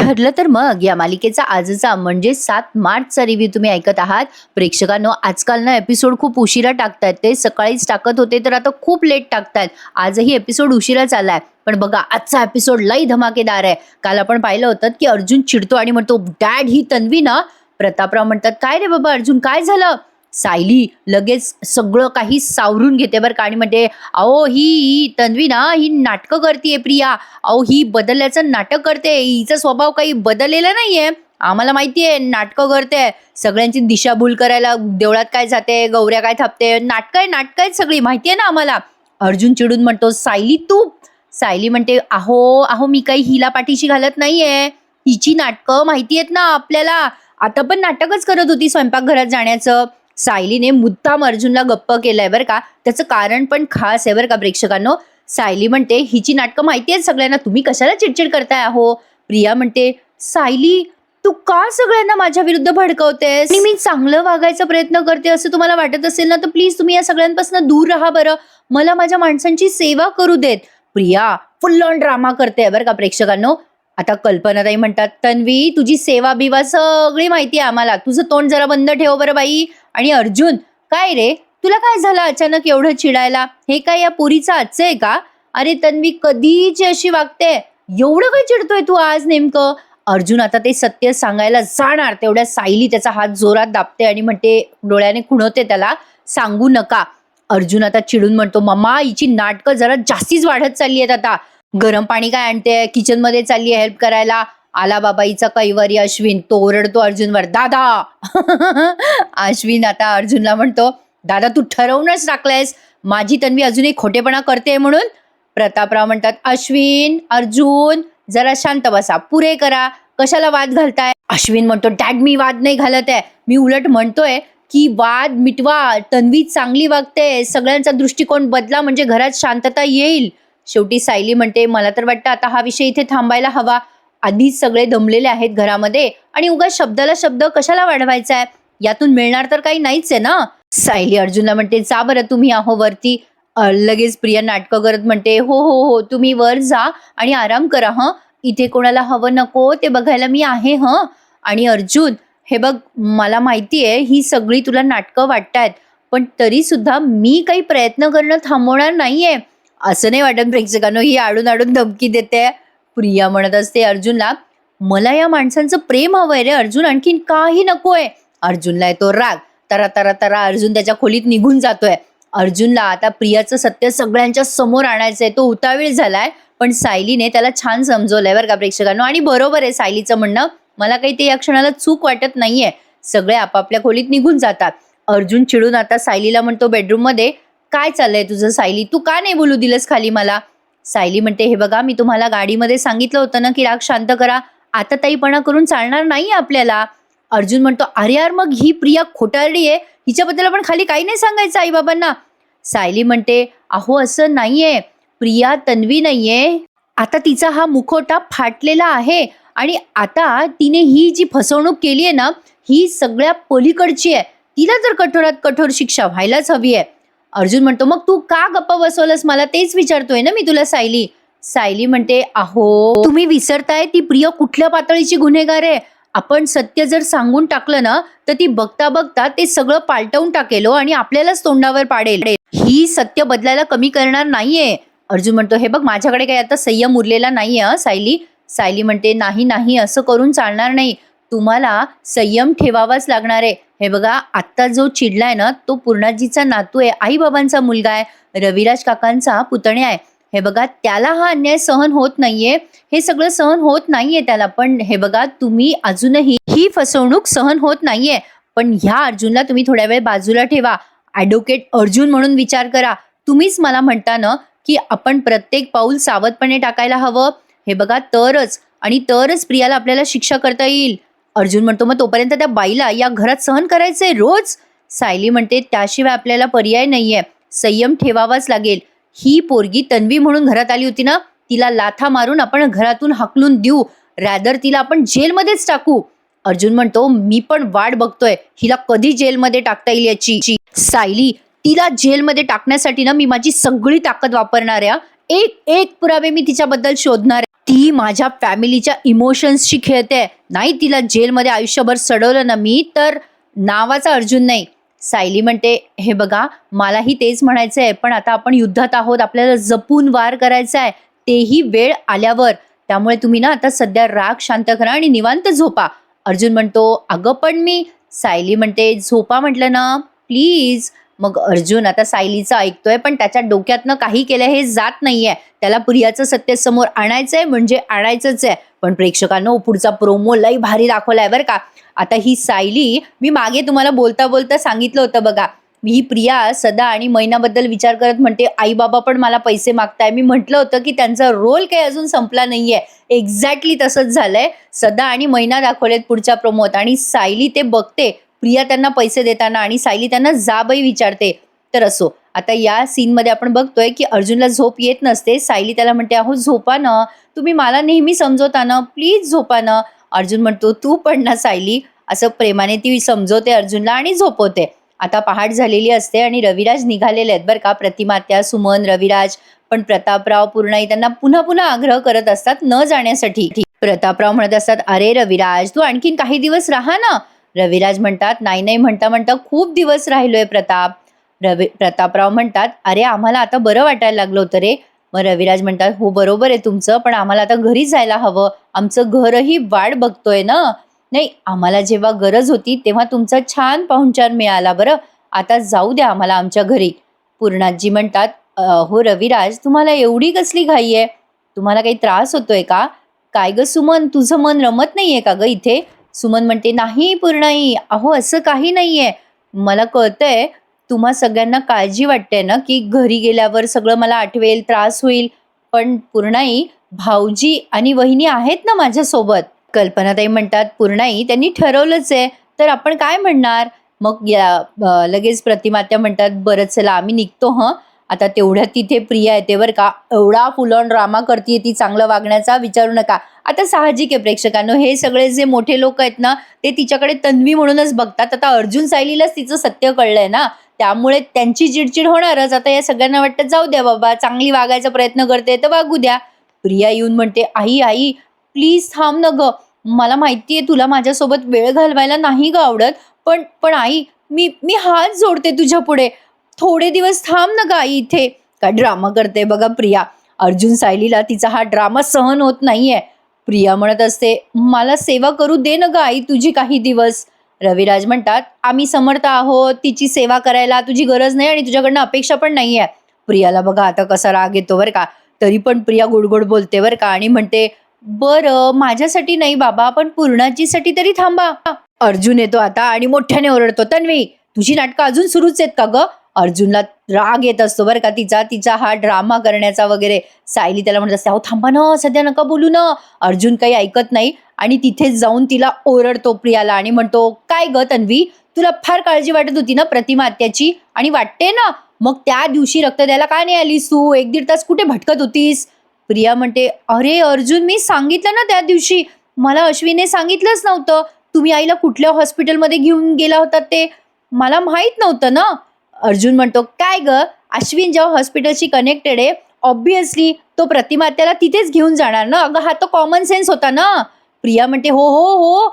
ठरलं तर मग या मालिकेचा आजचा म्हणजे 7 मार्चचा रिव्ह्यू तुम्ही ऐकत आहात. प्रेक्षकांनो, आजकाल ना एपिसोड खूप उशिरा टाकतायत. ते सकाळीच टाकत होते तर आता खूप लेट टाकतायत. आजही एपिसोड उशिरा चाललाय. पण बघा, आजचा एपिसोड लई धमाकेदार आहे. काल आपण पाहिलं होतं की अर्जुन चिडतो आणि म्हणतो, डॅड ही तन्वी ना. प्रतापराव म्हणतात, काय रे बाबा अर्जुन, काय झालं? सायली लगेच सगळं काही सावरून घेते बरं का आणि म्हणते, अहो ही तन्वी ना, ही नाटकं करते प्रिया. अहो ही बदलल्याचं नाटक करते. हिचा स्वभाव काही बदललेला नाहीये. आम्हाला माहितीये नाटकं करते. सगळ्यांची दिशाभूल करायला देवळात काय जाते, गौऱ्या काय थापते. नाटकं आहेत सगळी, माहितीये ना आम्हाला. अर्जुन चिडून म्हणतो, सायली तू. सायली म्हणते, अहो अहो मी काही हिला पाठीशी घालत नाहीये. हिची नाटकं माहिती आहेत ना आपल्याला. आता पण नाटकच करत होती स्वयंपाकघरात जाण्याचं. सायलीने मुद्दाम अर्जुनला गप्प केलंय बरं का. त्याचं कारण पण खास आहे बरं का प्रेक्षकांनो. सायली म्हणते, हिची नाटकं माहिती आहेत सगळ्यांना, तुम्ही कशाला चिडचिड करताय अहो. प्रिया म्हणते, सायली तू का सगळ्यांना माझ्या विरुद्ध भडकवतेस? आणि मी चांगलं वागायचा प्रयत्न करते असं तुम्हाला वाटत असेल ना, तर प्लीज तुम्ही या सगळ्यांपासून दूर राहा बरं. मला माझ्या माणसांची सेवा करू देत. प्रिया फुल ऑन ड्रामा करते बरं का प्रेक्षकांनो. आता कल्पनाताई म्हणतात, तन्वी तुझी सेवा बिवा सगळी माहिती आहे आम्हाला, तुझं तोंड जरा बंद ठेव बरं बाई. आणि अर्जुन, काय रे तुला काय झालं अचानक एवढं चिडायला? हे काय या पोरीचं आजचं आहे का? अरे तन्वी कधीची अशी वागते, एवढं काय चिडतोय तू आज नेमकं? अर्जुन आता ते सत्य सांगायला जाणार तेवढ्या सायली त्याचा हात जोरात दाबते आणि म्हणते, डोळ्याने खुणवते त्याला, सांगू नका. अर्जुन आता चिडून म्हणतो, मम्मा हिची नाटकं जरा जास्तीच वाढत चालली आहेत आता. गरम पाणी काय आणते, किचन मध्ये चालली हेल्प करायला. आला बाबाईचा कैवारी अश्विन, तो ओरडतो अर्जुनवर, दादा. अश्विन आता अर्जुनला म्हणतो, दादा तू ठरवूनच टाकलंयस माझी तन्वी अजूनही खोटेपणा करते म्हणून. प्रतापराव म्हणतात, अश्विन अर्जुन जरा शांत बसा, पुरे करा, कशाला वाद घालताय? अश्विन म्हणतो, डॅड मी वाद नाही घालत आहे, मी उलट म्हणतोय की वाद मिटवा, तन्वी चांगली वागते, सगळ्यांचा दृष्टिकोन बदला म्हणजे घरात शांतता येईल. शेवटी सायली म्हणते, मला तर वाटतं आता हा विषय इथे थांबायला हवा. आधीच सगळे दमलेले आहेत घरामध्ये आणि उगाच शब्दाला शब्द कशाला वाढवायचा आहे? यातून मिळणार तर काही नाहीच आहे ना. सायली अर्जुनला म्हणते, जा बरं तुम्ही आहो वरती. लगेच प्रिया नाटकं करत म्हणते, हो हो हो तुम्ही वर जा आणि आराम करा हं, इथे कोणाला हवं नको ते बघायला मी आहे हं. आणि अर्जुन, हे बघ मला माहितीये ही सगळी तुला नाटकं वाटतायत, पण तरी सुद्धा मी काही प्रयत्न करणं थांबवणार नाहीये. असं नाही वाटत प्रेक्षकांनो, ही आडून आडून धमकी देते. प्रिया म्हणत असते अर्जुनला, मला या माणसांचं प्रेम हवंय रे अर्जुन, आणखीन काही नकोय. अर्जुनला येतो राग. तरा तरा तरा अर्जुन त्याच्या खोलीत निघून जातोय. अर्जुनला आता प्रियाचं सत्य सगळ्यांच्या समोर आणायचंय. तो उतावीळ झालाय, पण सायलीने त्याला छान समजवलंय बरं का प्रेक्षकांनो. आणि बरोबर आहे सायलीचं म्हणणं, मला काही ते या क्षणाला चूक वाटत नाहीये. सगळे आपापल्या खोलीत निघून जातात. अर्जुन चिडून आता सायलीला म्हणतो बेडरूम मध्ये, काय चाललंय तुझं सायली, तू का नाही बोलू दिलंस खाली मला? सायली म्हणते, हे बघा मी तुम्हाला गाडीमध्ये सांगितलं होतं ना की राग शांत करा, आता ताईपणा करून चालणार नाही आपल्याला. अर्जुन म्हणतो, अरे यार मग ही प्रिया खोटारडी आहे, हिच्याबद्दल आपण खाली काही नाही सांगायचं आई बाबांना. सायली म्हणते, अहो असं नाहीये, प्रिया तन्वी नाहीये, आता तिचा हा मुखवटा फाटलेला आहे आणि आता तिने ही जी फसवणूक केली आहे ना, ही सगळ्या पलीकडची आहे, तिला तर कठोरात कठोर शिक्षा व्हायलाच हवी आहे. अर्जुन म्हणतो, मग तू का गप्पा बसवलंस, मला तेच विचारतोय ना मी तुला सायली. सायली म्हणते, अहो तुम्ही विसरताय ती प्रिया कुठल्या पातळीची गुन्हेगार आहे. आपण सत्य जर सांगून टाकलं ना तर ती बघता बघता ते सगळं पालटवून टाकेल आणि आपल्यालाच तोंडावर पाडेल. ही सत्य बदलायला कमी करणार नाहीये. अर्जुन म्हणतो, हे बघ माझ्याकडे काही आता संयम उरलेला नाहीये सायली. सायली म्हणते, नाही नाही असं करून चालणार नाही, तुम्हाला संयम ठेवावाच लागणार आहे. हे बघा आत्ता जो चिडलाय ना तो पूर्णाजीचा नातू आहे, आई बाबांचा मुलगा आहे, रविराज काकांचा पुतण्या आहे. हे बघा त्याला हा अन्याय सहन होत नाहीये, हे सगळं सहन होत नाहीये त्याला. पण हे बघा तुम्ही अजूनही ही फसवणूक सहन होत नाहीये, पण ह्या अर्जुनला तुम्ही थोड्या वेळ बाजूला ठेवा. ॲडव्होकेट अर्जुन म्हणून विचार करा. तुम्हीच मला म्हणता ना की आपण प्रत्येक पाऊल सावधपणे टाकायला हवं. हे बघा तरच प्रियाला आपल्याला शिक्षा करता येईल. अर्जुन म्हणतो, मग तोपर्यंत त्या बाईला या घरात सहन करायचंय रोज? सायली म्हणते, त्याशिवाय आपल्याला पर्याय नाहीये, संयम ठेवावाच लागेल. ही पोरगी तन्वी म्हणून घरात आली होती ना, तिला लाथा मारून आपण घरातून हाकलून देऊ, रॅदर तिला आपण जेलमध्येच टाकू. अर्जुन म्हणतो, मी पण वाट बघतोय हिला कधी जेलमध्ये टाकता येईल याची. सायली, तिला जेलमध्ये टाकण्यासाठी ना मी माझी सगळी ताकद वापरणार आहे. एक एक पुरावे मी तिच्याबद्दल शोधणार आहे. ती माझ्या फॅमिलीच्या इमोशन्सशी खेळते. नाही तिला जेलमध्ये आयुष्यभर सडवलं ना मी तर नावाचा अर्जुन नाही. सायली म्हणते, हे बघा मलाही तेच म्हणायचं आहे, पण आता आपण युद्धात आहोत, आपल्याला जपून वार करायचा आहे, तेही वेळ आल्यावर. त्यामुळे तुम्ही ना आता सध्या राग शांत करा आणि निवांत झोपा. अर्जुन म्हणतो, अगं पण मी. सायली म्हणते, झोपा म्हटलं ना प्लीज. मग अर्जुन आता सायलीचं ऐकतोय, पण त्याच्या डोक्यातनं काही केलं हे जात नाहीये. त्याला प्रियाचं सत्य समोर आणायचंय म्हणजे आणायचंच आहे. पण प्रेक्षकांनो पुढचा प्रोमो लई भारी दाखवलाय बरं का. आता ही सायली, मी मागे तुम्हाला बोलता बोलता सांगितलं होतं बघा, ही प्रिया सदा आणि मैनाबद्दल विचार करत म्हणते, आई बाबा पण मला पैसे मागताय. मी म्हटलं होतं की त्यांचा रोल काही अजून संपला नाहीये. एक्झॅक्टली तसंच झालंय. सदा आणि मैना दाखवलेत पुढच्या प्रोमोत आणि सायली ते बघते प्रिया त्यांना पैसे देताना आणि सायली त्यांना जाबही विचारते. तर असो, आता या सीनमध्ये आपण बघतोय की अर्जुनला झोप येत नसते. सायली त्याला म्हणते, अहो झोपा ना, तुम्ही मला नेहमी समजवता ना, प्लीज झोपा ना. अर्जुन म्हणतो, तू पण ना सायली. असं प्रेमाने ती समजवते अर्जुनला आणि झोपवते. आता पहाट झालेली असते आणि रविराज निघालेले आहेत बरं का. प्रतिमा, त्या सुमन, रविराज, पण प्रतापराव पूर्णाई त्यांना पुन्हा पुन्हा आग्रह करत असतात न जाण्यासाठी. प्रतापराव म्हणत असतात, अरे रविराज तू आणखीन काही दिवस राहा ना. रविराज म्हणतात, नाही नाही, म्हणता म्हणता खूप दिवस राहिलोय प्रताप. प्रतापराव म्हणतात, अरे आम्हाला आता बरं वाटायला लागलं होतं रे. मग रविराज म्हणतात, हो बरोबर आहे तुमचं, पण आम्हाला आता घरी जायला हवं, आमचं घरही वाट बघतोय ना. नाही, आम्हाला जेव्हा गरज होती तेव्हा तुमचा छान पाहुणचार मिळाला बरं, आता जाऊ द्या आम्हाला आमच्या घरी. पूर्णाजी म्हणतात, हो रविराज तुम्हाला एवढी कसली घाई आहे, तुम्हाला काही त्रास होतोय का? काय ग सुमन, तुझं मन रमत नाहीये का ग इथे? सुमन म्हणते, नाही पूर्णाई, अहो असं काही नाहीये, मला कळतंय तुम्हा सगळ्यांना काळजी वाटते ना की घरी गेल्यावर सगळं मला आठवेल, त्रास होईल, पण पूर्णाई भाऊजी आणि वहिनी आहेत ना माझ्यासोबत. कल्पनाताई म्हणतात, पूर्णाई त्यांनी ठरवलंच आहे, तर आपण काय म्हणणार. मग लगेच प्रतिमात्या म्हणतात, बरं चला आम्ही निघतो हं. आता तेवढ्यात तिथे प्रिया येते बरं का. एवढा फुल ऑन ड्रामा करते ती, चांगलं वागण्याचा विचारू नका. आता साहजिक आहे प्रेक्षकांनो, हे सगळे जे मोठे लोक आहेत ना ते तिच्याकडे तन्वी म्हणूनच बघतात. आता अर्जुन सायलीलाच तिचं सत्य कळलंय ना, त्यामुळे त्यांची चिडचिड होणारच. आता या सगळ्यांना वाटतं जाऊ द्या बाबा, चांगली वागायचा प्रयत्न करते तर वागू द्या. प्रिया येऊन म्हणते, आई आई प्लीज थांब न ग, मला माहितीये तुला माझ्यासोबत वेळ घालवायला नाही ग आवडत, पण पण आई मी मी हात जोडते तुझ्या पुढे, थोडे दिवस थांब ना ग आई इथे. काय ड्रामा करते बघा प्रिया. अर्जुन सायलीला तिचा हा ड्रामा सहन होत नाहीये. प्रिया म्हणत असते, मला सेवा करू दे ना ग आई तुझी काही दिवस. रविराज म्हणतात, आम्ही समर्थ आहोत तिची सेवा करायला, तुझी गरज नाही आणि तुझ्याकडनं अपेक्षा पण नाहीये. प्रियाला बघा आता कसा राग येतो बरं का. तरी पण प्रिया गोड बोलते बरं का आणि म्हणते, बरं माझ्यासाठी नाही बाबा, पण पूर्णाजीसाठी तरी थांबा. अर्जुन येतो आता आणि मोठ्याने ओरडतो, तन्वी तुझी नाटकं अजून सुरूच आहेत का ग. अर्जुनला राग येत असतो बरं का तिचा हा ड्रामा करण्याचा वगैरे. सायली त्याला म्हणत असते, अहो थांबा ना, सध्या नका बोलू ना. अर्जुन काही ऐकत नाही आणि तिथेच जाऊन तिला ओरडतो प्रियाला आणि म्हणतो, काय ग तन्वी, तुला फार काळजी वाटत होती ना प्रतिमा आत्याची, आणि वाटते ना, मग त्या दिवशी रक्त द्यायला का नाही आलीस तू, 1-1.5 तास कुठे भटकत होतीस. प्रिया म्हणते, अरे अर्जुन मी सांगितलं ना त्या दिवशी, मला अश्विने सांगितलंच नव्हतं, तुम्ही आईला कुठल्या हॉस्पिटलमध्ये घेऊन गेला होता ते मला माहित नव्हतं ना. अर्जुन म्हणतो, काय ग, अश्विन जेव्हा हॉस्पिटलशी कनेक्टेड आहे ऑब्व्हियसली तो प्रतिमा त्याला तिथेच घेऊन जाणार ना. अगं हा तो कॉमन सेन्स होता ना. प्रिया म्हणते, हो हो हो,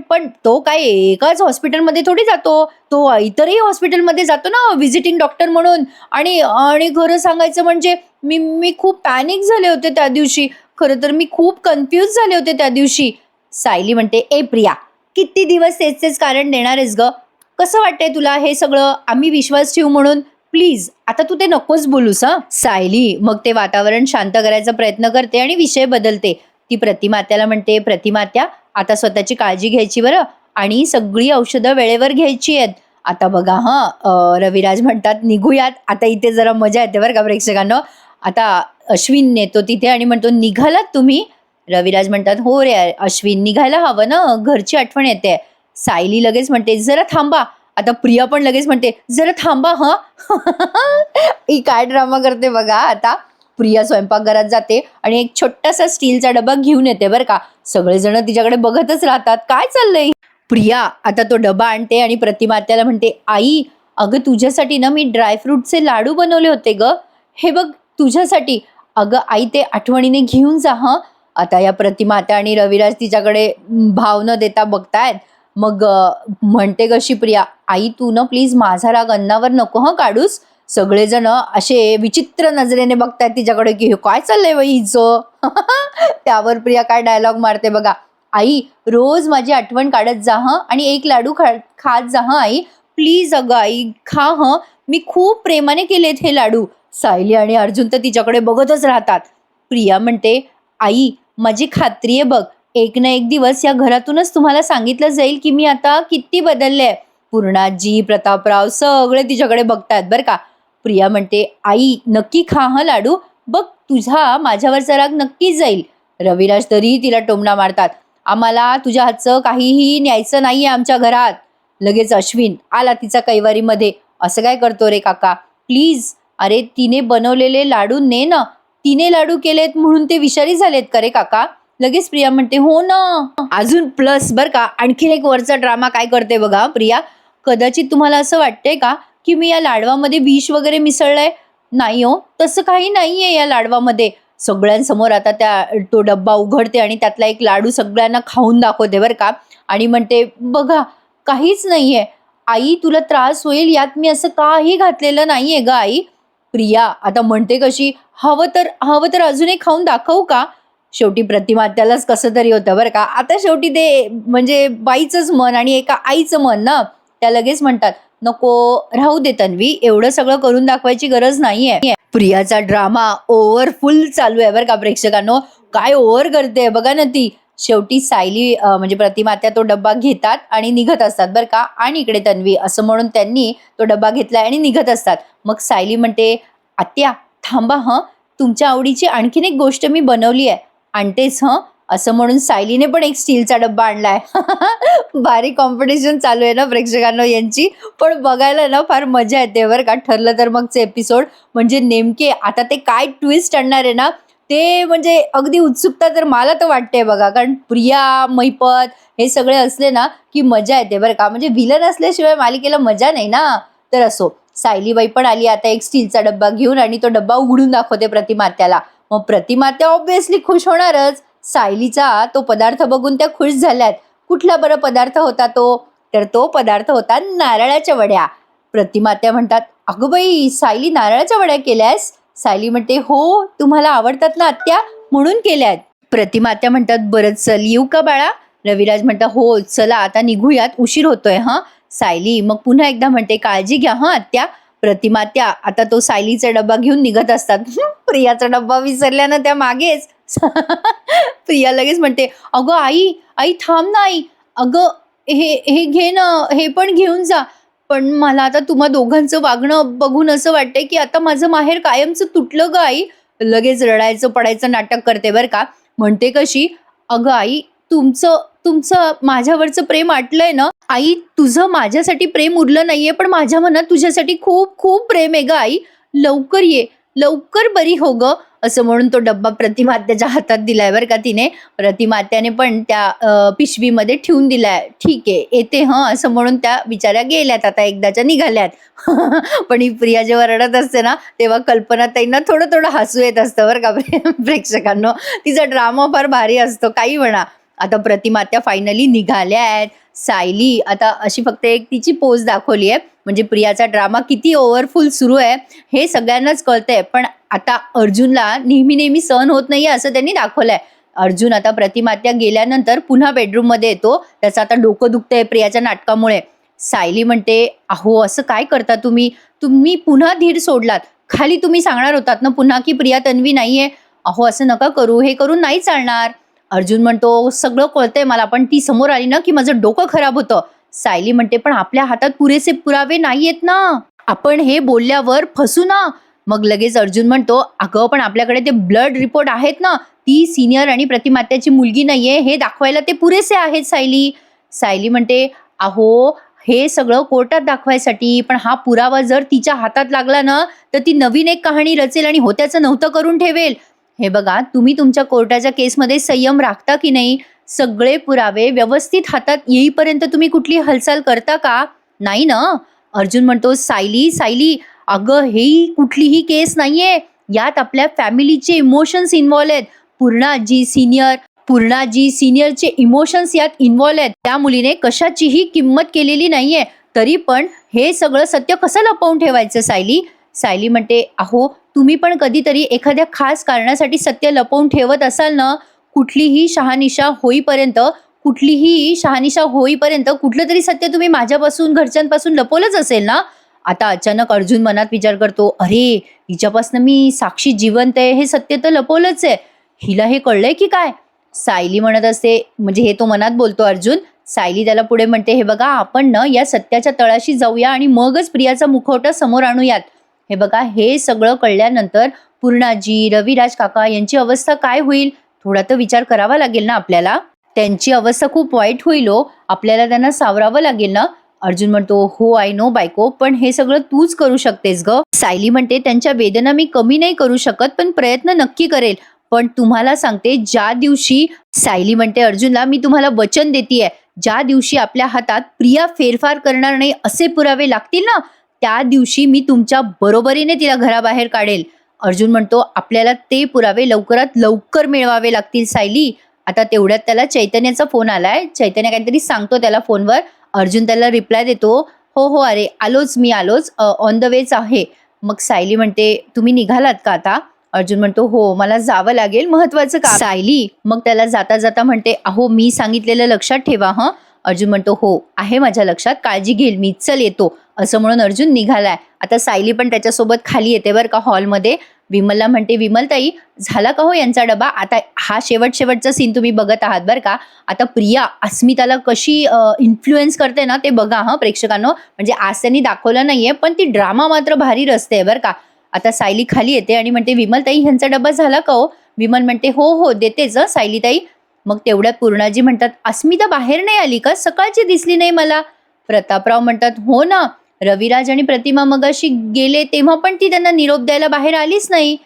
पण तो काय एकाच हॉस्पिटलमध्ये थोडी जातो, तो इतरही हॉस्पिटलमध्ये जातो ना व्हिजिटिंग डॉक्टर म्हणून. आणि आणि खरं सांगायचं म्हणजे मी खूप पॅनिक झाले होते त्या दिवशी, खरं तर मी खूप कन्फ्यूज झाले होते त्या दिवशी. सायली म्हणते, ए प्रिया, किती दिवस तेच कारण देणार आहेस ग, कसं वाटतंय तुला हे सगळं, आम्ही विश्वास ठेवू म्हणून, प्लीज आता तू ते नकोच बोलूस हं. सायली मग ते वातावरण शांत करायचा प्रयत्न करते आणि विषय बदलते. ती प्रतिमात्याला म्हणते, प्रतिमात्या आता स्वतःची काळजी घ्यायची बरं, आणि सगळी औषधं वेळेवर घ्यायची आहेत. आता बघा हां, रविराज म्हणतात, निघूयात. आता इथे जरा मजा येते बरं का प्रेक्षकांनो. आता अश्विन येतो तिथे आणि म्हणतो, निघालात तुम्ही. रविराज म्हणतात, हो रे अश्विन, निघायला हवं ना, घरची आठवण येते. सायली लगेच म्हणते, जरा थांबा. आता प्रिया पण लगेच म्हणते, जरा थांबा हं. ही काय ड्रामा करते बघा. आता प्रिया स्वयंपाकघरात जाते आणि एक छोटासा स्टीलचा डबा घेऊन येते बरं का. सगळेजण तिच्याकडे बघतच राहतात, काय चाललंय. प्रिया आता तो डबा आणते आणि प्रतिमा त्याला म्हणते, आई अगं तुझ्यासाठी ना मी ड्रायफ्रूटचे लाडू बनवले होते ग, हे बघ तुझ्यासाठी. अगं आई ते आठवणीने घेऊन जा हं. आता या प्रतिमा आत्या आणि रविराज तिच्याकडे भाव न देता बघतायत. मग म्हणते कशी प्रिया, आई तू न प्लीज माझा राग अन्नावर नको हं काढूस. सगळेजण असे विचित्र नजरेने बघतायत तिच्याकडे की हे काय चाललंय बाई हिचं. त्यावर प्रिया काय डायलॉग मारते बघा, आई रोज माझी आठवण काढत जा हं आणि एक लाडू खात जा हं आई प्लीज. अगं आई खा हं, मी खूप प्रेमाने केलेत हे लाडू. सायली आणि अर्जुन तर तिच्याकडे बघतच राहतात. प्रिया म्हणते, आई माझी खात्री आहे बघ, एक ना एक दिवस या घरातूनच तुम्हाला सांगितलं जाईल की मी आता किती बदलले. पूर्णाजी, प्रतापराव सगळे तिच्याकडे बघतात बरं का. प्रिया म्हणते, आई नक्की खा हं लाडू, बघ तुझा माझ्यावरचा राग नक्कीच जाईल. रविराज तरी तिला टोमणा मारतात, आम्हाला तुझ्या हातचं काहीही न्यायचं नाहीये आमच्या घरात. लगेच अश्विन आला तिचा कैवारीमध्ये, असं काय करतो रे काका, प्लीज. अरे तिने बनवलेले लाडू ने ना, तिने लाडू केलेत म्हणून ते विषारी झालेत का रे काका. लगेच प्रिया म्हणते, हो ना. अजून प्लस बर का, आणखीन एक वरचा ड्रामा काय करते बघा प्रिया. कदाचित तुम्हाला असं वाटतंय का की मी या लाडवामध्ये विष वगैरे मिसळलंय. नाही हो, तसं काही नाहीये या लाडवामध्ये. सगळ्यांसमोर आता तो डब्बा उघडते आणि त्यातला एक लाडू सगळ्यांना खाऊन दाखवते बरं का. आणि म्हणते, बघा काहीच नाहीये आई, तुला त्रास होईल यात मी असं काही घातलेलं नाहीये ग आई. प्रिया आता म्हणते कशी, हवं तर अजून एक खाऊन दाखवू का. शेवटी प्रतिमा त्यालाच कसं तरी होतं बरं का. आता शेवटी ते म्हणजे बाईचंच मन आणि एका आईचं मन ना, त्या लगेच म्हणतात, नको राहू दे तन्वी, एवढं सगळं करून दाखवायची गरज नाहीये. प्रियाचा ड्रामा ओव्हरफुल चालू आहे बरं का प्रेक्षकांनो. काय ओव्हर करते बघा ना ती. शेवटी सायली म्हणजे प्रतिमा त्या तो डब्बा घेतात आणि निघत असतात बरं का. आणि इकडे तन्वी असं म्हणून त्यांनी तो डब्बा घेतलाय आणि निघत असतात. मग सायली म्हणते, आत्या थांबा हं, तुमच्या आवडीची आणखीन एक गोष्ट मी बनवली आहे, आणतेच हं. असं म्हणून सायलीने पण एक स्टीलचा डब्बा आणलाय. भारी कॉम्पिटिशन चालू आहे ना प्रेक्षकांनो यांची. पण बघायला ना फार मजा येते बरं का. ठरलं तर मगचे एपिसोड म्हणजे नेमके आता ते काय ट्विस्ट आणणार आहे ना, ते म्हणजे अगदी उत्सुकता तर मला तर वाटते बघा. कारण प्रिया, मैपत हे सगळे असले ना की मजा येते बरं का. म्हणजे विलन असल्याशिवाय मालिकेला मजा नाही ना. तर असो, सायलीबाई पण आली आता एक स्टीलचा डब्बा घेऊन आणि तो डब्बा उघडून दाखवते प्रतिमात्याला. मग प्रतिमात्या ऑब्व्हियसली खुश होणारच. सायलीचा तो पदार्थ बघून त्या खुश झाल्यात. कुठला बरं पदार्थ होता तो, तर तो पदार्थ होता नारळाच्या वड्या. प्रतिमात्या म्हणतात, अगं बाई सायली नारळाच्या वड्या केल्यास. सायली म्हणते, हो तुम्हाला आवडतात ना आत्या म्हणून केल्यात. प्रतिमात्या म्हणतात, बरं चल येऊ का बाळा. रविराज म्हणतात, हो चला आता निघूयात, उशीर होतोय हा. सायली मग पुन्हा एकदा म्हणते, काळजी घ्या हा आत्या. प्रतिमात्या आता तो सायलीचा डब्बा घेऊन निघत असतात. प्रियाचा डब्बा विसरल्यानं त्या मागेच. प्रिया लगेच म्हणते, अगं आई आई थांब ना आई, अगं हे हे घे ना, हे पण घेऊन जा. पण मला आता तुम्हा दोघांचं वागणं बघून असं वाटतंय की आता माझं माहेर कायमचं तुटलं ग आई. लगेच रडायचं पडायचं नाटक करते बरं का. म्हणते कशी, अगं आई तुमचं तुमचं माझ्यावरचं प्रेम आटलंय ना आई, तुझं माझ्यासाठी प्रेम उरलं नाहीये, पण माझ्या मनात तुझ्यासाठी खूप खूप प्रेम आहे ग आई. लवकर ये, लवकर बरी हो ग. असं म्हणून तो डब्बा प्रतिमात्याच्या हातात दिलाय बरं का तिने. प्रतिमात्याने पण त्या पिशवीमध्ये ठेवून दिलाय. ठीक आहे येते हं, असं म्हणून त्या बिचाऱ्या गेल्यात आता एकदाच्या निघाल्यात. पण ही प्रिया जेव्हा रडत असते ना तेव्हा कल्पनाताईंना थोडं थोडं हसू येत असतं बरं का प्रेक्षकांनो. तिचा ड्रामा फार भारी असतो काही म्हणा. आता प्रतिमात्या फायनली निघाल्या आहेत. सायली आता अशी फक्त एक तिची पोज दाखवली आहे. म्हणजे प्रियाचा ड्रामा किती ओव्हरफुल सुरू आहे हे सगळ्यांनाच कळतंय. पण आता अर्जुनला नेहमी सहन होत नाहीये असं त्यांनी दाखवलंय. अर्जुन आता प्रतिमात्या गेल्यानंतर पुन्हा बेडरूममध्ये येतो. त्याचं आता डोकं दुखतंय प्रियाच्या नाटकामुळे. सायली म्हणते, अहो असं काय करता तुम्ही, तुम्ही पुन्हा धीर सोडलात. खाली तुम्ही सांगणार होतात ना पुन्हा की प्रिया तन्वी नाहीये. अहो असं नका करू, हे करून नाही चालणार. अर्जुन म्हणतो, सगळं कळतंय मला, पण ती समोर आली ना की माझं डोकं खराब होतं. सायली म्हणते, पण आपल्या हातात पुरेसे पुरावे नाहीयेत ना, आपण हे बोलल्यावर फसू ना. मग लगेच अर्जुन म्हणतो, अगं पण आपल्याकडे ते ब्लड रिपोर्ट आहेत ना, ती सिनियर आणि प्रतिमात्याची मुलगी नाहीये हे दाखवायला ते पुरेसे आहेत सायली. सायली म्हणते, अहो हे सगळं कोर्टात दाखवायसाठी, पण हा पुरावा जर तिच्या हातात लागला ना तर ती नवीन एक कहाणी रचेल आणि होत्याचं नव्हतं करून ठेवेल. हे बघा तुम्ही तुमच्या कोर्टाच्या केसमध्ये संयम राखता की नाही. सगळे पुरावे व्यवस्थित हातात येईपर्यंत तुम्ही कुठली हालचाल करता का, नाही ना. अर्जुन म्हणतो, सायली अगं ही कुठलीही केस नाहीये, यात आपल्या फॅमिलीचे इमोशन्स इन्व्हॉल्व आहेत. पूर्णाजी सिनियरचे इमोशन्स यात इन्व्हॉल्व आहेत. त्या मुलीने कशाचीही किंमत केलेली नाहीये, तरी पण हे सगळं सत्य कसं लपवून ठेवायचं सायली म्हणते, अहो तुम्ही पण कधीतरी एखाद्या खास कारणासाठी सत्य लपवून ठेवत असाल ना. कुठलीही शहानिशा होईपर्यंत कुठलं तरी सत्य तुम्ही माझ्यापासून घरच्यांपासून लपवलंच असेल ना. आता अचानक अर्जुन मनात विचार करतो, अरे हिच्यापासून मी साक्षी जिवंत आहे हे सत्य तर लपवलंच आहे, हिला हे कळलंय की काय. सायली म्हणत असते, म्हणजे हे तो मनात बोलतो अर्जुन. सायली त्याला पुढे म्हणते, हे बघा आपण ना या सत्याच्या तळाशी जाऊया आणि मगच प्रियाचा मुखवटा समोर आणूयात. हे बघा हे सगळं कळल्यानंतर पूर्णाजी, रविराज काका यांची अवस्था काय होईल, थोडा तर विचार करावा लागेल ना आपल्याला. त्यांची अवस्था खूप वाईट होईल हो, आपल्याला त्यांना सावरावं लागेल ना. अर्जुन म्हणतो, हो आय नो बायको, पण हे सगळं तूच करू शकतेस ग. सायली म्हणते, त्यांच्या वेदना मी कमी नाही करू शकत, पण प्रयत्न नक्की करेल. पण तुम्हाला सांगते, ज्या दिवशी सायली म्हणते अर्जुनला, मी तुम्हाला वचन देतीये, ज्या दिवशी आपल्या हातात प्रिया फेरफार करणार नाही असे पुरावे लागतील ना, त्या दिवशी मी तुमच्या बरोबरीने तिला घराबाहेर काढेल. अर्जुन म्हणतो, आपल्याला ते पुरावे लवकरात लवकर मिळवावे लागतील सायली. आता तेवढ्यात त्याला चैतन्याचा फोन आलाय. चैतन्य काहीतरी सांगतो त्याला फोनवर. अर्जुन त्याला रिप्लाय देतो, हो अरे मी आलोच, ऑन द वेच आहे. मग सायली म्हणते, तुम्ही निघालात का आता. अर्जुन म्हणतो, हो मला जावं लागेल, महत्वाचं काम. सायली मग त्याला जाता जाता म्हणते, अहो मी सांगितलेलं लक्षात ठेवा हं. अर्जुन म्हणतो, हो आहे माझ्या लक्षात, काळजी घेईल मी, चल येतो, असं म्हणून अर्जुन निघालाय. आता सायली पण त्याच्यासोबत खाली येते बरं का हॉलमध्ये. विमलला म्हणते, विमलताई झाला का हो यांचा डबा. आता हा शेवटचा सीन तुम्ही बघत आहात बरं का. आता प्रिया अस्मिताला कशी इन्फ्लुएन्स करते ना ते बघा हं प्रेक्षकांनो. म्हणजे आज त्यांनी दाखवलं नाहीये, पण ती ड्रामा मात्र भारी रचते बरं का. आता सायली खाली येते आणि म्हणते, विमलताई ह्यांचा डबा झाला का हो. विमल म्हणते, हो देतेच सायलीताई. मग तेवढ्यात पूर्णाजी म्हणतात, अस्मिता बाहेर नाही आली का, सकाळची दिसली नाही मला. प्रतापराव म्हणतात, हो ना, रविराज आणि प्रतिमा मगाशी गेले तेव्हा पण ती त्यांना निरोप द्यायला बाहेर आलीच नाही.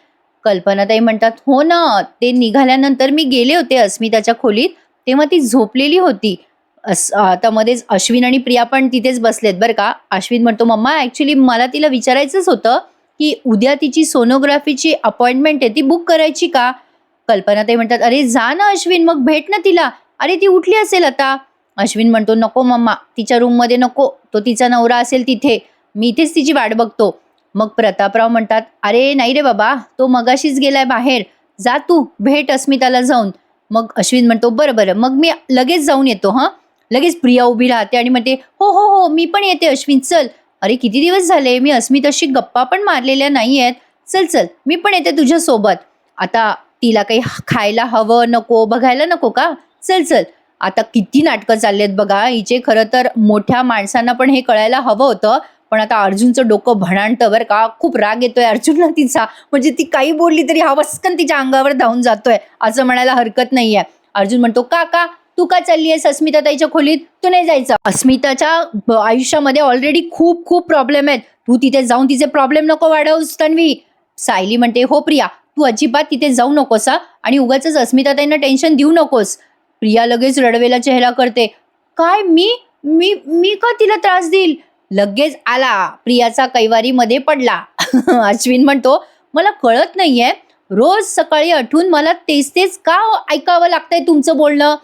कल्पनाताई म्हणतात, हो ना, ते निघाल्यानंतर मी गेले होते अस्मिताच्या खोलीत, तेव्हा ती झोपलेली होती. आता मध्येच अश्विन आणि प्रिया पण तिथेच बसलेत बरं का. अश्विन म्हणतो, मम्मा ऍक्च्युली मला तिला विचारायचंच होतं की उद्या तिची सोनोग्राफीची अपॉइंटमेंट आहे, ती बुक करायची का. कल्पनाताई म्हणतात, अरे जा ना अश्विन, मग भेट ना तिला, अरे ती उठली असेल आता. अश्विन म्हणतो, नको मम्मा, तिच्या रूममध्ये नको, तो तिचा नवरा असेल तिथे, मी इथेच तिची वाट बघतो. मग प्रतापराव म्हणतात, अरे नाही रे बाबा, तो मगाशीच गेलाय बाहेर, जा तू भेट अस्मिताला जाऊन. मग अश्विन म्हणतो, बरं मग मी लगेच जाऊन येतो हं. लगेच प्रिया उभी राहते आणि म्हणते, हो मी पण येते अश्विन, चल. अरे किती दिवस झाले मी अस्मिताशी गप्पा पण मारलेल्या नाही आहेत, चल मी पण येते तुझ्या सोबत. आता तिला काही खायला हवं नको, बघायला नको का, चल. आता किती नाटकं चाललेत बघा हिचे. खरं तर मोठ्या माणसांना पण हे कळायला हवं होतं, पण आता अर्जुनचं डोकं भणाणतं बरं का. खूप राग येतोय अर्जुनला तिचा, म्हणजे ती काही बोलली तरी हा वस्कन तिच्या अंगावर धावून जातोय, असं म्हणायला हरकत नाहीये. अर्जुन म्हणतो, का तू का चालली आहेस अस्मिताताईच्या खोलीत, तू नाही जायचं. अस्मिताच्या आयुष्यामध्ये ऑलरेडी खूप प्रॉब्लेम आहेत, तू तिथे जाऊन तिचे प्रॉब्लेम नको वाढवूस तन्वी. सायली म्हणते, हो प्रिया, तू अजिबात तिथे जाऊ नकोस आणि उगाच अस्मिताताईंना टेन्शन देऊ नकोस. प्रिया लगेच रडवेला चेहरा करते, काय मी का तिला त्रास देईल. लगेच आला प्रियाचा कैवारीमध्ये पडला. अश्विन म्हणतो, मला कळत नाहीये, रोज सकाळी आठवून मला तेच का ऐकावं लागतंय तुमचं बोलणं.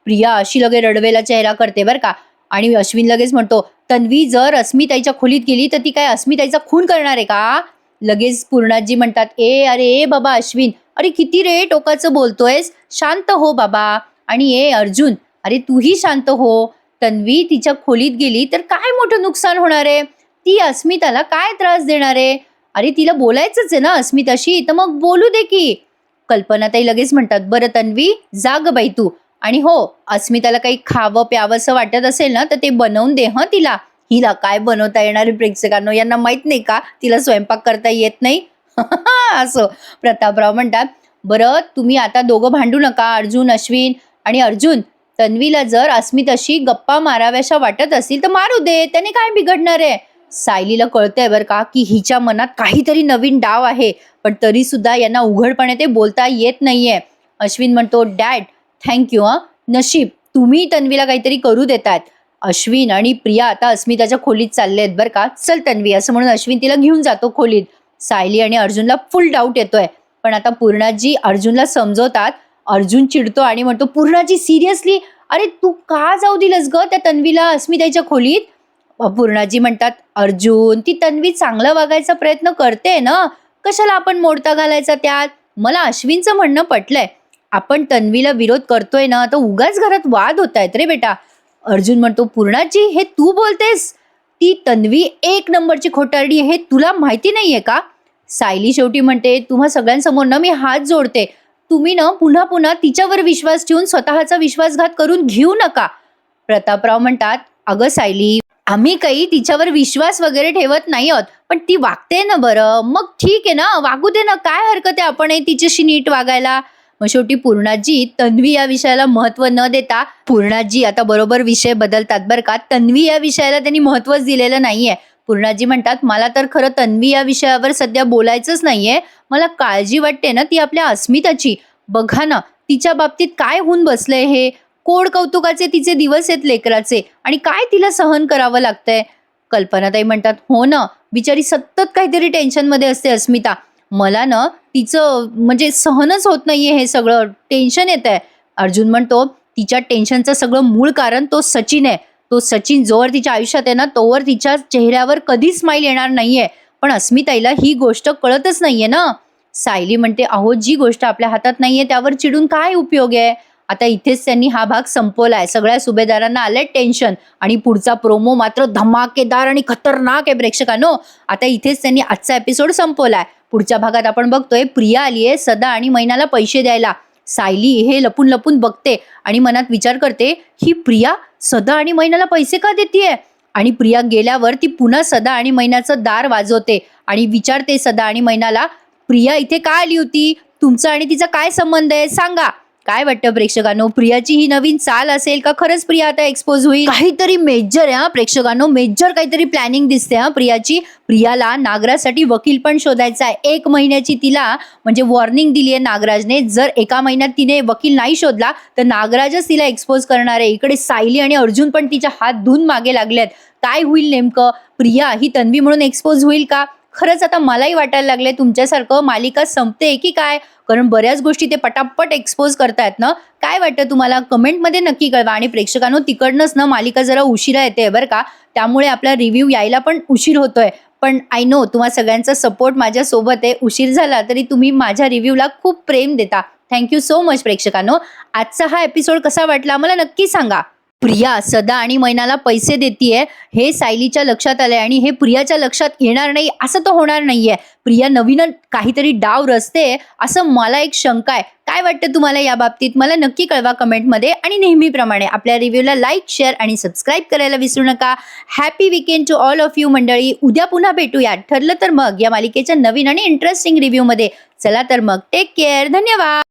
प्रिया अशी लगे रडवेला चेहरा करते बरं का. आणि अश्विन लगेच म्हणतो, तन्वी जर अस्मिताईच्या खोलीत गेली तर ती काय अस्मिताईचा खून करणार आहे का. लगेच पूर्णाजी म्हणतात, अरे बाबा अश्विन, अरे किती रे टोकाचं बोलतोयस, शांत हो बाबा. आणि अर्जुन, अरे तूही शांत हो. तन्वी तिच्या खोलीत गेली तर काय मोठं नुकसान होणार आहे, ती अस्मिताला काय त्रास देणार आहे. अरे तिला बोलायचंच आहे ना अस्मिताशी, तर मग बोलू दे की. कल्पनाताई लगेच म्हणतात, बरं तन्वी जाग बाई तू, आणि हो अस्मिताला काही खावं प्यावंसं वाटत असेल ना तर ते बनवून दे हं तिला. हिला काय बनवता येणार आहे प्रेक्षकांनो, यांना माहित नाही का तिला स्वयंपाक करता येत नाही. असं प्रतापराव म्हणतात, बरं तुम्ही आता दोघं भांडू नका, अर्जुन अश्विन. आणि अर्जुन, तन्वीला जर अस्मिताशी गप्पा माराव्याशा वाटत असतील तर मारू दे, त्याने काय बिघडणार आहे. सायलीला कळतंय बरं का की हिच्या मनात काहीतरी नवीन डाव आहे, पण तरी सुद्धा यांना उघडपणे ते बोलता येत नाहीये. अश्विन म्हणतो, डॅड थँक्यू नशीब तुम्ही तन्वीला काहीतरी करू देतात. अश्विन आणि प्रिया आता अस्मिताच्या खोलीत चालले आहेत बरं का. चल तन्वी, असं म्हणून अश्विन तिला घेऊन जातो खोलीत. सायली आणि अर्जुनला फुल डाऊट येतोय, पण आता पूर्णाजी अर्जुनला समजवतात, अर्जुन चिडतो आणि म्हणतो, पूर्णाजी सिरियसली, अरे तू का जाऊ दिलंस ग त्या तन्वीला अस्मिताच्या खोलीत? पूर्णाजी म्हणतात, अर्जुन ती तन्वी चांगलं वागायचा प्रयत्न करते ना, कशाला आपण मोडता घालायचा त्यात? मला अश्विनचं म्हणणं पटलंय. आपण तन्वीला विरोध करतोय ना, तर उगाच घरात वाद होत आहेत रे बेटा. अर्जुन म्हणतो, पूर्णाजी हे तू बोलतेस? ती तन्वी एक नंबरची खोटारडी हे तुला माहिती नाहीये का? सायली शेवटी म्हणते, तुम्हा सगळ्यांसमोर ना मी हात जोडते, तुम्ही ना पुन्हा पुन्हा तिच्यावर विश्वास ठेवून स्वतःचा विश्वासघात करून घेऊ नका. प्रतापराव म्हणतात, अगं सायली, आम्ही काही तिच्यावर विश्वास वगैरे ठेवत नाही आहोत, पण ती वागते ना बरं, मग ठीक आहे ना, वागू दे ना, काय हरकत आहे आपणही तिच्याशी नीट वागायला. मग शेवटी पूर्णाजी तन्वी या विषयाला महत्व न देता, पूर्णाजी आता बरोबर विषय बदलतात बरं का, तन्वी या विषयाला त्यांनी महत्वच दिलेलं नाहीये. पूर्णाजी म्हणतात, मला तर खरं तन्वी या विषयावर सध्या बोलायचंच नाहीये, मला काळजी वाटते ना ती आपल्या अस्मिताची. बघा ना तिच्या बाबतीत काय होऊन बसलंय हे, कोड कौतुकाचे तिचे दिवस आहेत लेकराचे, आणि काय तिला सहन करावं लागतंय. कल्पनाताई म्हणतात, हो ना, बिचारी सतत काहीतरी टेन्शनमध्ये असते अस्मिता. मला ना तिचं म्हणजे सहनच होत नाहीये, हे सगळं टेन्शन येत आहे. अर्जुन म्हणतो, तिच्या टेन्शनचं सगळं मूळ कारण तो सचिन आहे. तो सचिन जोवर तिच्या आयुष्यात आहे ना, तोवर तिच्या चेहऱ्यावर कधी स्माईल येणार नाहीये. पण अस्मिताईला ही गोष्ट कळतच नाहीये ना. सायली म्हणते, अहो जी गोष्ट आपल्या हातात नाहीये त्यावर चिडून काय उपयोग आहे. आता इथेच त्यांनी हा भाग संपवलाय. सगळ्या सुभेदारांना आलंय टेन्शन, आणि पुढचा प्रोमो मात्र धमाकेदार आणि खतरनाक आहे प्रेक्षकांनो. आता इथेच त्यांनी आजचा एपिसोड संपवलाय. पुढच्या भागात आपण बघतोय, प्रिया आलीये सदा आणि मैनाला पैसे द्यायला. सायली हे लपून लपून बघते आणि मनात विचार करते, ही प्रिया सदा आणि मैनाला पैसे का देतीये? आणि प्रिया गेल्यावर ती पुन्हा सदा आणि मैनाचं दार वाजवते आणि विचारते सदा आणि मैनाला, प्रिया इथे का आली होती? तुमचा आणि तिचा काय संबंध आहे सांगा. काय वाटतं प्रेक्षकांनो, प्रियाची ही नवीन चाल असेल का खरंच प्रिया आता एक्सपोज होईल? काहीतरी मेजर आहे हा प्रेक्षकांनो, मेजर काहीतरी प्लॅनिंग दिसते हा प्रियाची. प्रियाला नागराजसाठी वकील पण शोधायचा आहे. 1 महिन्याची तिला म्हणजे वॉर्निंग दिली आहे नागराजने. जर 1 महिन्यात तिने वकील नाही शोधला तर नागराजच तिला एक्सपोज करणार आहे. इकडे सायली आणि अर्जुन पण तिच्या हात धुवून मागे लागलेत. काय होईल नेमकं? प्रिया ही तन्वी म्हणून एक्सपोज होईल का? खरंच आता मलाही वाटायला लागले तुमच्यासारखं मालिका संपते की काय, कारण बऱ्याच गोष्टी ते पटापट एक्सपोज करतायत ना. काय वाटतं तुम्हाला? कमेंटमध्ये नक्की कळवा. आणि प्रेक्षकांनो, तिकडनंच ना मालिका जरा उशिरा येते बरं का, त्यामुळे आपला रिव्ह्यू यायला पण उशीर होतोय. पण आय नो तुम्हा सगळ्यांचा सपोर्ट माझ्या सोबत आहे. उशीर झाला तरी तुम्ही माझ्या रिव्ह्यूला खूप प्रेम देता. थँक्यू सो मच प्रेक्षकांनो. आजचा हा एपिसोड कसा वाटला मला नक्की सांगा. प्रिया सदा आणि मैनाला पैसे देतीये हे सायलीच्या लक्षात आलंय, आणि हे प्रियाच्या लक्षात येणार नाही असं तर होणार नाहीये. प्रिया नवीन काहीतरी डाव रचते असं मला एक शंका आहे. काय वाटतं तुम्हाला या बाबतीत? मला नक्की कळवा कमेंटमध्ये. आणि नेहमीप्रमाणे आपल्या रिव्ह्यूला लाईक, शेअर आणि सबस्क्राईब करायला विसरू नका. Happy weekend to all of you मंडळी. उद्या पुन्हा भेटूया ठरलं तर मग या मालिकेच्या नवीन आणि इंटरेस्टिंग रिव्ह्यूमध्ये. चला तर मग, टेक केअर. धन्यवाद.